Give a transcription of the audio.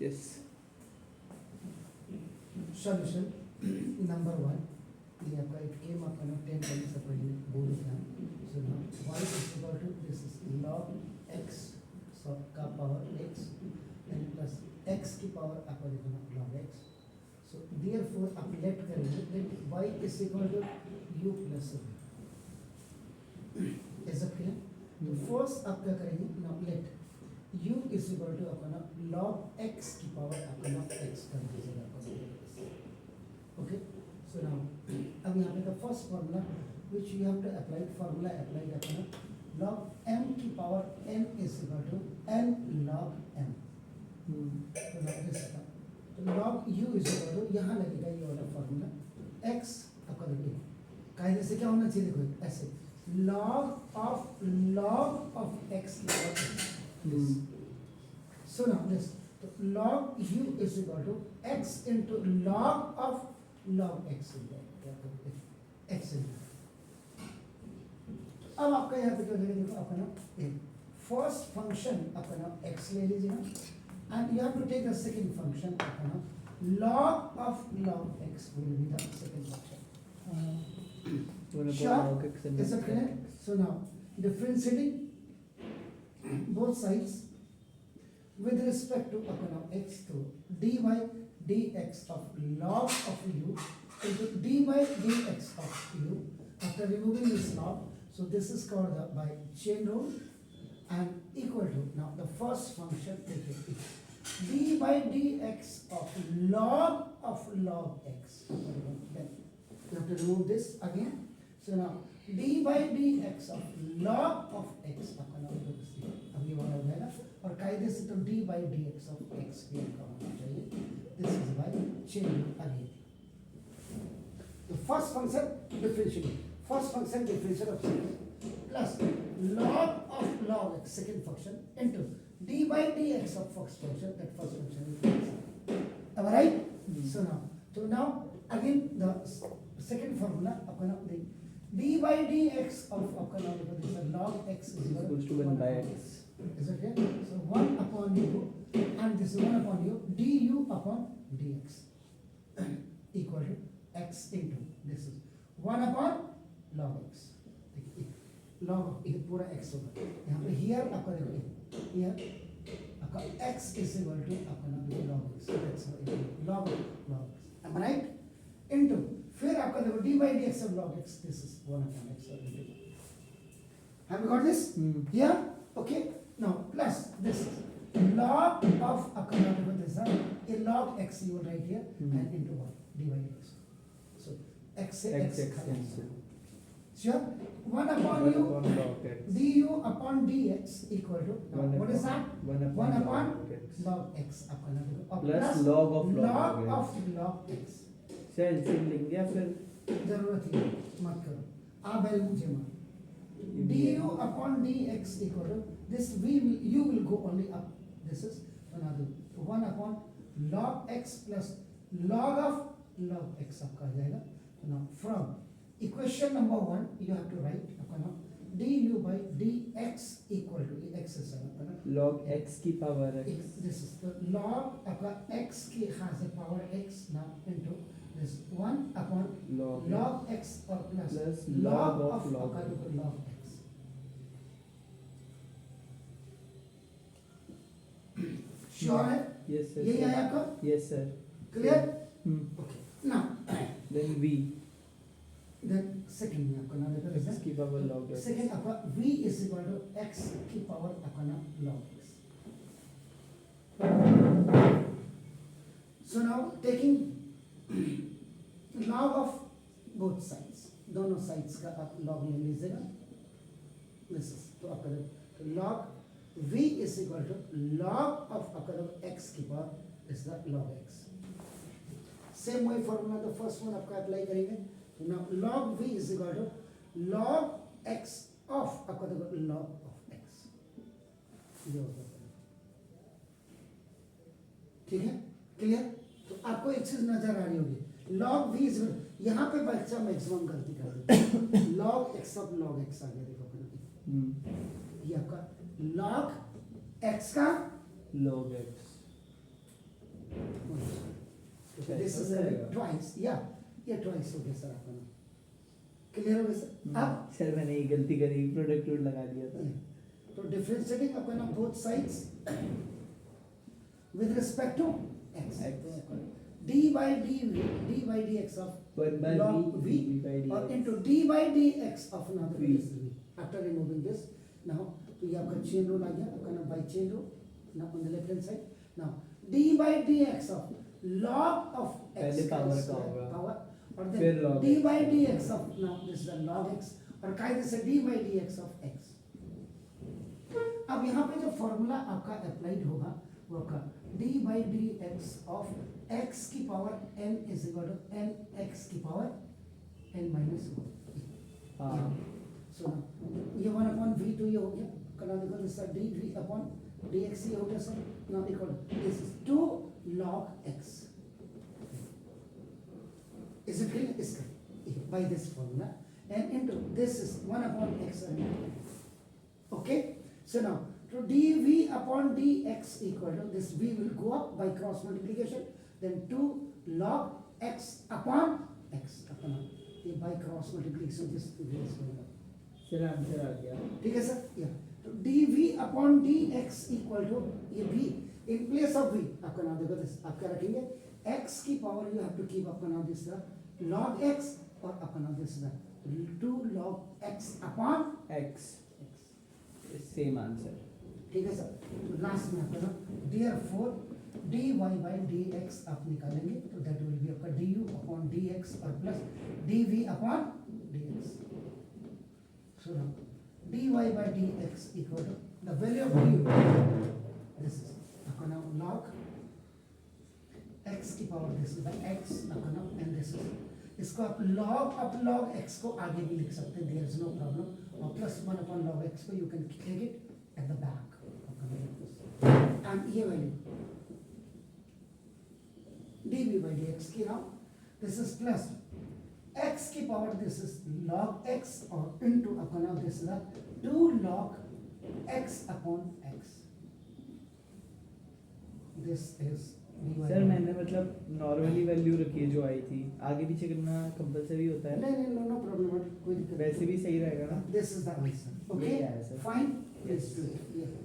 Yes. Solution number 1. It came up 10 times per unit both of them. So now y is equal to this is log x so का power x and plus x की power अपन लिखना log x. So therefore आप let करेंगे then y is equal to u plus v. Is it clear? तो first आप क्या करेंगे now let u is equal to अपना log x की power अपना x कर दीजिएगा okay. So now अब यहाँ पे the first formula which you have to apply formula applied अपना log m की power n is equal to n log m. तो now this is तो log u is equal to यहाँ लगेगा ये वाला formula x आपका देखिए कायदे से क्या होना चाहिए देखो ऐसे log of x की power so now this log u is equal to x into log of log x x अब आपका यहाँ पे क्या करेंगे देखो अपना फर्स्ट फंक्शन अपना x ले लीजिए and you have to take the second function अपना log of log x will be the second function. Sure, is it clear? So now differentiating both sides with respect to अपना x to dy dx of log of u into dy dx of u after removing this log. So this is called by chain rule and equal to now the first function is d by dx of log x. Then you have to remove this again. So now d by dx of log of x अब ये वाला हो जाएगा और कायदे से तो d by dx of x भी का होना चाहिए. This is by chain rule again. The first function differentiation of second plus log of log x second function into d by dx of first function that first function is. Am I right? So now again the second formula अपना d by dx of अपना log x is equal to 1 by x. Is it clear? So 1 upon u and this is 1 upon u du upon dx equal to x into this is 1 upon log x. log of ये पूरा x होगा यहाँ पे here आपका देखो here आपका x is equal to अपना log x. That's log x. Am I right? Into फिर आपका देखो d by dx of log x this is 1 upon x. Have you got this? Here? Okay. Now plus this is log of अपना देखो this is a log x you will write here and into 1 d by dx. So x से x cancel. Sure. 1 upon u du upon dx equal to now what is that? 1 upon log x अपना देखो plus log of log x. से LCM लेंगे या फिर जरूरत ही मत करो आप बैल मुझे मत du upon dx equal to this you will go only up. This is another 1 upon log x plus log of log x आपका आ जाएगा. Now from equation number 1 you have to write अपना du by dx equal to x is log x की power x. This is the log आपका x की has a power x now into this 1 upon log x or plus log of log x. Sure है? Yes sir. यही आया आपका? Yes sir. Clear? Okay. Now then v. Then second में आपका ना देखो x की power log x. Second आपका v is equal to x की power आपका ना log x. So now taking log of both sides दोनों sides का आप log ले लीजिएगा. This is तो आपका तो log v is equal to log of आपका x की power is the log x. Same way formula the first one आपका apply करेंगे. Now log v is equal to log x of आपका देखो log of x. ये होगा ठीक है क्लियर. तो आपको एक चीज नजर आ रही होगी log v is यहाँ पे बच्चा मैक्सिमम गलती कर देता है. log x of log x आ गया देखो ये आपका log x का log x Okay, this is twice. Yeah, twice हो गया सर आपका ना. Clear हो गया सर? अब सर मैंने ये गलती करी, प्रोडक्ट रूल लगा दिया था. तो differentiating आपका ना both sides with respect to x. d by dx of 1 by log v, v by dx. or into d by dx of another V. is v. After removing this, now तो ये आपका chain rule आ गया, आपका ना by chain rule. Now on the left hand side, now d by dx of log of x पहले power का square होगा. power और फिर then log d x. by dx of now this is the log x और कायदे से d by dx of x. अब यहाँ पे जो फॉर्मूला आपका अप्लाइड होगा वो आपका d by dx of x की power n is equal to n x की पावर n minus 1. हाँ. So ये 1 upon v2 ये हो गया. कल देखो this is dv upon dx ये हो गया sir. Now equal to this is 2 log x. Is it clear? Is clear by this formula and into this is 1 upon x and okay. So now, to dv upon dx equal to this v will go up by cross multiplication, then 2 log x upon x. अपना ये by cross multiplication this is going up. Sir answer आ गया. ठीक है sir? Yeah. तो dv upon dx equal to ये v in place of v आपका नाम देखो this आप क्या रखेंगे x की power you have to keep आपका नाम this log x और आपका नाम this 2 log x upon x. Same answer. ठीक है सर. तो लास्ट में आपका ना therefore dy by dx आप निकालेंगे तो दैट विल बी आपका du upon dx और plus dv upon dx. So now dy by dx equal to the value of du. This is आपका नाम log x की power this is the x आपका नाम एंड दिस इज इसको आप log x को आगे भी लिख सकते हैं. There is no problem. और प्लस 1 upon log x को you can take it at the back. And ये वैल्यू dv by dx की now this is plus x की power this is log x और into आपका नाम this is 2 log x upon x. This is sir मैंने मतलब normally value रखी है जो आई थी. आगे पीछे करना कंपलसरी होता है. नहीं नो प्रॉब्लम. कोई दिक्कत वैसे भी सही रहेगा ना. This is the answer. Okay, Yeah, sir. fine. Yes. Let's do it. Yeah.